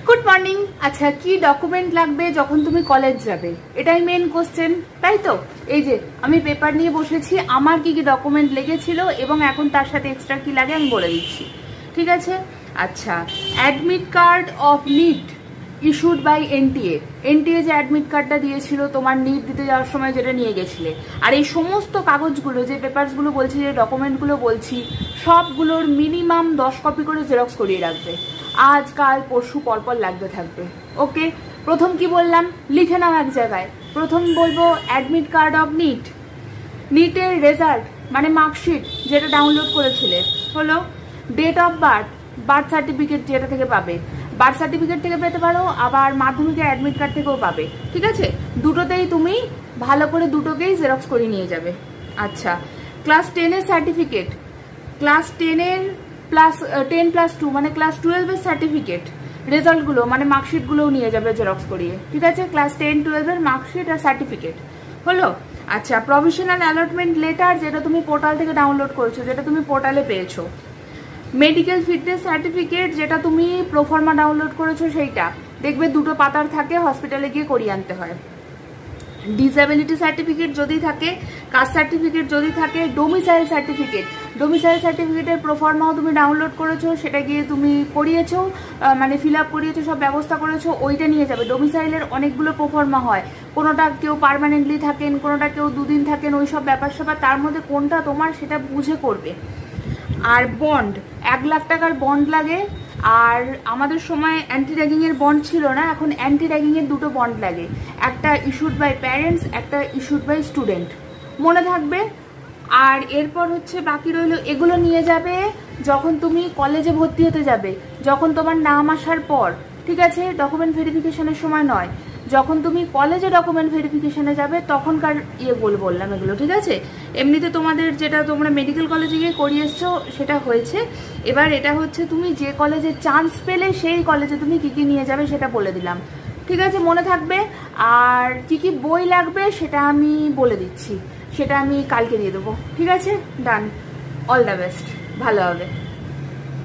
Good morning. আচ্ছা, কি document লাগবে যখন তুমি কলেজ যাবে, এটাই মেন কোশ্চেন, তাই তো? এই যে আমি পেপার নিয়ে বসেছি, আমার কি কি ডকুমেন্ট লেগেছিল এবং এখন তার সাথে এক্সট্রা কি লাগে আমি বলে দিচ্ছি, ঠিক আছে? আচ্ছা, admit card of NEET issued by NTA. NTA যে অ্যাডমিট কার্ডটা দিয়েছিল তোমার নিট দিতে যাওয়ার সময়, যেটা নিয়ে গেছিলে, আর এই সমস্ত কাগজগুলো, যে পেপারসগুলো বলছি, যে ডকুমেন্টগুলো বলছি, সবগুলোর মিনিমাম 10 কপি করে জেরক্স করিয়ে রাখবে। আজ কাল পরশু পরপর লাগতে থাকবে। ওকে, প্রথম কি বললাম লিখে নাও এক জায়গায়। প্রথম বলবো অ্যাডমিট কার্ড অফ নিট, নিটের রেজাল্ট মানে মার্কশিট যেটা ডাউনলোড করেছিলে, হলো date of birth, birth certificate যেটা থেকে পাবে, বার্থ সার্টিফিকেট থেকে পেতে পারো, আবার মাধ্যমিকের অ্যাডমিট কার্ড থেকেও পাবে, ঠিক আছে? দুটোতেই তুমি ভালো করে দুটোকেই জেরক্স করে নিয়ে যাবে। আচ্ছা, ক্লাস 10-এর সার্টিফিকেট, ক্লাস 10-এর +10+2 মানে ক্লাস 12-এর সার্টিফিকেট, রেজাল্টগুলো মানে মার্কশিটগুলোও নিয়ে যাবে জেরক্স করিয়ে, ঠিক আছে? ক্লাস 10-12-এর মার্কশিট আর সার্টিফিকেট, হলো? আচ্ছা, প্রভিশনাল অ্যালটমেন্ট লেটার যেটা তুমি পোর্টাল থেকে ডাউনলোড করেছো, যেটা তুমি পোর্টালে পেয়েছো। মেডিকেল ফিটনেস সার্টিফিকেট যেটা তুমি প্রোফর্মা ডাউনলোড করেছো, সেইটা দেখবে 2টো পাতার থাকে, হসপিটালে গিয়ে করিয়ে আনতে হয়। ডিসএবিলিটি সার্টিফিকেট যদি থাকে, কাস্ট সার্টিফিকেট যদি থাকে, ডোমিসাইল সার্টিফিকেট, ডোমিসাইল সার্টিফিকেটের প্রোফর্মাও তুমি ডাউনলোড করেছো, সেটা গিয়ে তুমি করিয়েছো, মানে ফিল আপ করিয়েছো, সব ব্যবস্থা করেছো, ওইটা নিয়ে যাবে। ডোমিসাইলের অনেকগুলো প্রোফর্মা হয়, কোনোটা কেউ পার্মানেন্টলি থাকেন, কোনোটা কেউ 2 দিন থাকেন, ওই সব ব্যাপার স্যাপার, তার মধ্যে কোনটা তোমার সেটা বুঝে করবে। আর বন্ড, 1 লাখ টাকার বন্ড লাগে। আর আমাদের সময় অ্যান্টি র্যাগিংয়ের বন্ড ছিল না, এখন অ্যান্টি র্যাগিংয়ের 2টো বন্ড লাগে, একটা ইস্যুড বাই প্যারেন্টস, একটা ইস্যুড বাই স্টুডেন্ট, মনে থাকবে। আর এরপর হচ্ছে বাকি রইল, এগুলো নিয়ে যাবে যখন তুমি কলেজে ভর্তি হতে যাবে, যখন তোমার নাম আসার পর, ঠিক আছে? ডকুমেন্ট ভেরিফিকেশনের সময় নয়, যখন তুমি কলেজে ডকুমেন্ট ভেরিফিকেশনে যাবে তখনকার বললাম এগুলো, ঠিক আছে? এমনিতে তোমাদের যেটা তোমরা মেডিকেল কলেজে গিয়ে করিয়ে এসছো সেটা হয়েছে। এবার এটা হচ্ছে তুমি যে কলেজে চান্স পেলে সেই কলেজে তুমি কি কি নিয়ে যাবে সেটা বলে দিলাম, ঠিক আছে? মনে থাকবে। আর কি কি বই লাগবে সেটা আমি বলে দিচ্ছি, সেটা আমি কালকে দিয়ে দেবো, ঠিক আছে? ডান, অল দ্য বেস্ট, ভালো হবে।